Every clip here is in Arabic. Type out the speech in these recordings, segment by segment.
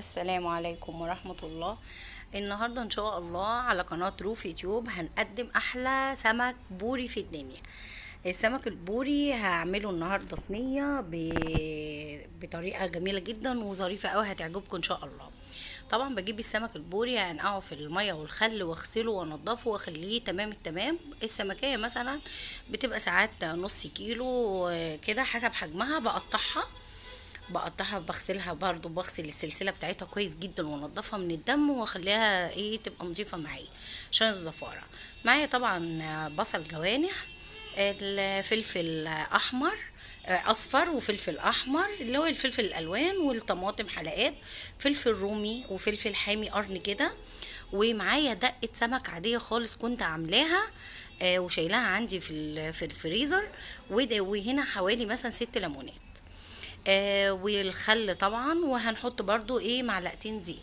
السلام عليكم ورحمة الله. النهاردة ان شاء الله على قناة روف يوتيوب هنقدم احلى سمك بوري في الدنيا. السمك البوري هعمله النهاردة صينية بطريقة جميلة جدا وظريفة اوي هتعجبكم ان شاء الله. طبعا بجيب السمك البوري هنقعه في المية والخل واغسله وانضفه واخليه تمام التمام. السمكية مثلا بتبقى ساعات نص كيلو كده حسب حجمها. بقطعها بغسلها برضو، بغسل السلسله بتاعتها كويس جدا وانضفها من الدم واخليها تبقى نظيفه معايا عشان الزفاره. معايا طبعا بصل جوانح، الفلفل احمر اصفر وفلفل احمر اللي هو الفلفل الالوان، والطماطم حلقات، فلفل رومي وفلفل حامي قرن كده. ومعايا دقه سمك عاديه خالص كنت عاملاها وشايلاها عندي في الفريزر. وهنا حوالي مثلا 6 ليمونات والخل طبعا. وهنحط برضو معلقتين زيت.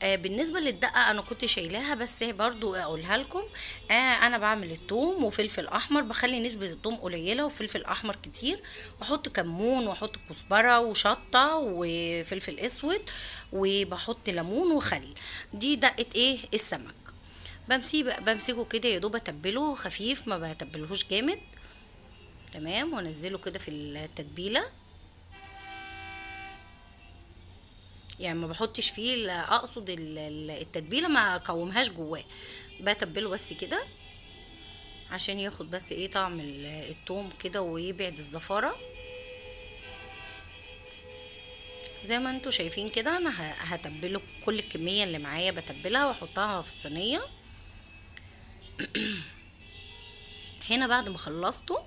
بالنسبة للدقة انا كنت شايلاها بس برضو اقولها لكم. انا بعمل الثوم وفلفل احمر، بخلي نسبة الثوم قليلة وفلفل احمر كتير، واحط كمون واحط كزبرة وشطة وفلفل اسود، وبحط ليمون وخل. دي دقة السمك. بمسكه كده يا دوب اتبله خفيف، ما بتبلهوش جامد. تمام، وانزله كده في التتبيله. يعني ما بحطش فيه، اقصد التتبيله ما اقومهاش جواه، بتبله بس كده عشان ياخد بس طعم التوم كده ويبعد الزفاره. زي ما انتوا شايفين كده انا هتبله كل الكميه اللي معايا، بتبلها واحطها في الصينيه. هنا بعد ما خلصته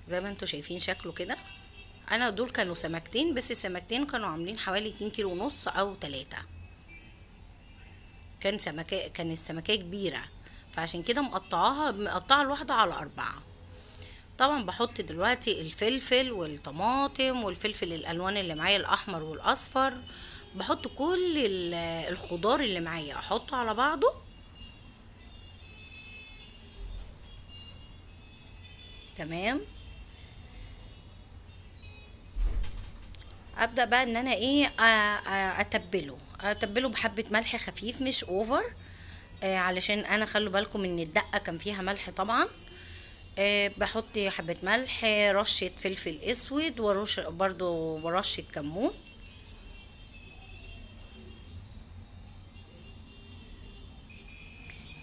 زي ما انتوا شايفين شكله كده. انا دول كانوا سمكتين بس، السمكتين كانوا عاملين حوالي 2 كيلو ونص او 3. كان السمكية كبيرة، فعشان كده مقطعة الواحدة على 4. طبعا بحط دلوقتي الفلفل والطماطم والفلفل الالوان اللي معايا الاحمر والاصفر. بحط كل الخضار اللي معايا احطه على بعضه. تمام. ابدا بقى ان انا اتبله بحبه ملح خفيف مش اوفر، علشان انا خلوا بالكم ان الدقه كان فيها ملح طبعا. بحط حبه ملح، رشه فلفل اسود، ورش برضو ورشه كمون.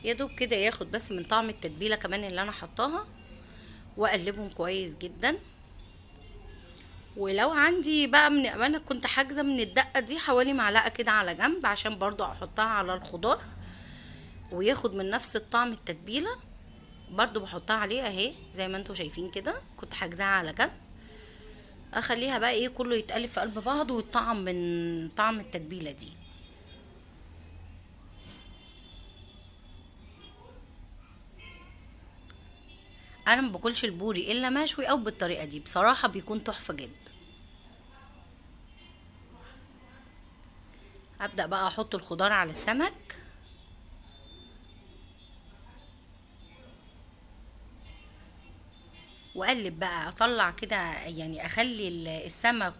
يا دوب كده ياخد بس من طعم التتبيله كمان اللي انا حطاها، واقلبهم كويس جدا. ولو عندي بقى انا كنت حاجزه من الدقه دي حوالي معلقه كده على جنب عشان برضو احطها على الخضار وياخد من نفس الطعم التتبيله. برضو بحطها عليه اهي زي ما انتوا شايفين كده، كنت حاجزاها على جنب. اخليها بقى كله يتقلب في قلب بعض ويطعم من طعم التتبيله دي. انا ما باكلش البوري الا مشوي او بالطريقه دي، بصراحه بيكون تحفه جدا. ابدا بقى احط الخضار على السمك، واقلب بقى اطلع كده، يعني اخلي السمك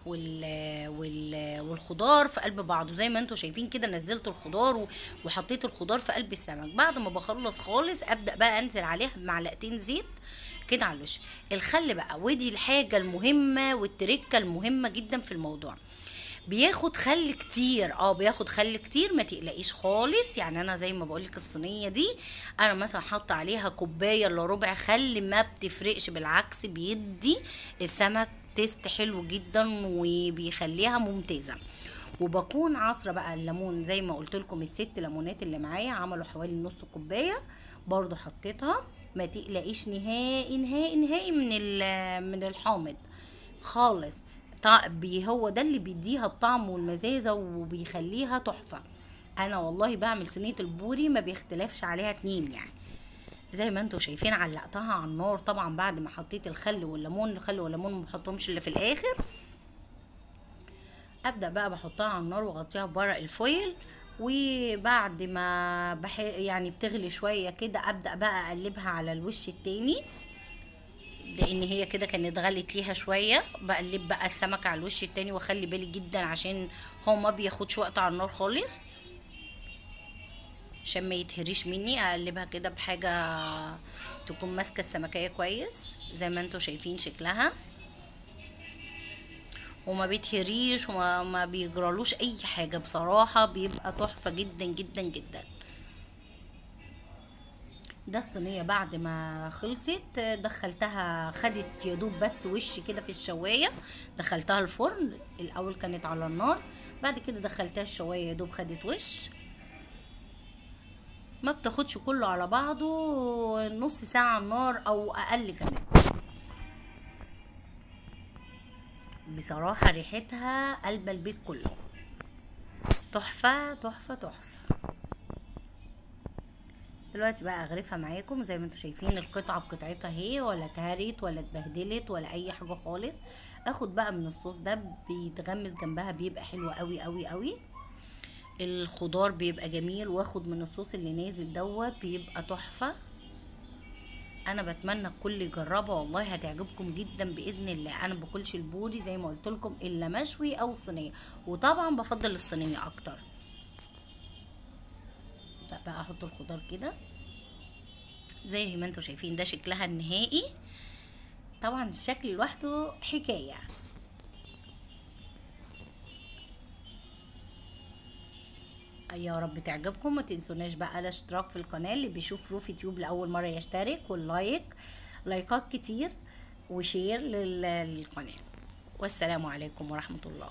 والخضار في قلب بعضه. زي ما انتوا شايفين كده نزلت الخضار وحطيت الخضار في قلب السمك. بعد ما بخلص خالص ابدا بقى انزل عليها بمعلقتين زيت كده على الوش. الخل بقى، ودي الحاجه المهمه والتركه المهمه جدا في الموضوع. بياخد خل كتير، بياخد خل كتير، ما تقلقيش خالص. يعني انا زي ما بقولك الصينيه دي انا مثلا حاطه عليها كوبايه الا ربع خل، ما بتفرقش، بالعكس بيدي السمك تيست حلو جدا وبيخليها ممتازه. وبكون عصره بقى الليمون زي ما قلت لكم، ال6 ليمونات اللي معايا عملوا حوالي نص كوبايه، برضو حطيتها. ما تقلقيش نهائي نهائي نهائي من الحامض خالص. هو ده اللي بيديها الطعم والمزازه وبيخليها تحفه. انا والله بعمل صينيه البوري ما بيختلفش عليها اتنين يعني. زي ما انتوا شايفين علقتها على النار طبعا بعد ما حطيت الخل والليمون. الخل والليمون ما بحطهمش الا في الاخر. ابدا بقى بحطها على النار واغطيها بورق الفويل. وبعد ما يعني بتغلي شويه كده ابدا بقى اقلبها على الوش التاني. لان هي كده كانت غلت ليها شويه. بقلب بقى السمكه على الوش التاني واخلي بالي جدا عشان هو ما بياخدش وقت على النار خالص، عشان ما يتهريش مني. اقلبها كده بحاجه تكون ماسكه السمكيه كويس زي ما انتوا شايفين شكلها، وما بيتهريش وما بيجرالوش اي حاجه. بصراحه بيبقى تحفه جدا جدا جدا. ده الصينيه بعد ما خلصت دخلتها، خدت يدوب بس وش كده في الشوايه. دخلتها الفرن الاول كانت على النار، بعد كده دخلتها الشوايه يدوب خدت وش. ما بتاخدش كله على بعضه نص ساعه على النار او اقل كمان. بصراحه ريحتها قلب البيت كله، تحفه تحفه تحفه. دلوقتي بقى اغرفها معاكم زي ما انتوا شايفين، القطعه بقطعتها اهي، ولا اتهرت ولا اتبهدلت ولا اي حاجه خالص. اخد بقى من الصوص ده بيتغمس جنبها، بيبقى حلو قوي قوي قوي. الخضار بيبقى جميل، واخد من الصوص اللي نازل دوت بيبقى تحفه. انا بتمنى الكل يجربها، والله هتعجبكم جدا باذن الله. انا باكلش البوري زي ما قلت لكم الا مشوي او صينيه، وطبعا بفضل الصينيه اكتر. بقى احط الخضار كده زي ما انتوا شايفين، ده شكلها النهائي. طبعا الشكل لوحده حكايه. يا رب تعجبكم. ما تنسوناش بقى الاشتراك في القناه، اللي بيشوف روفي تيوب لاول مره يشترك، واللايك، لايكات كتير، وشير للقناه. والسلام عليكم ورحمه الله.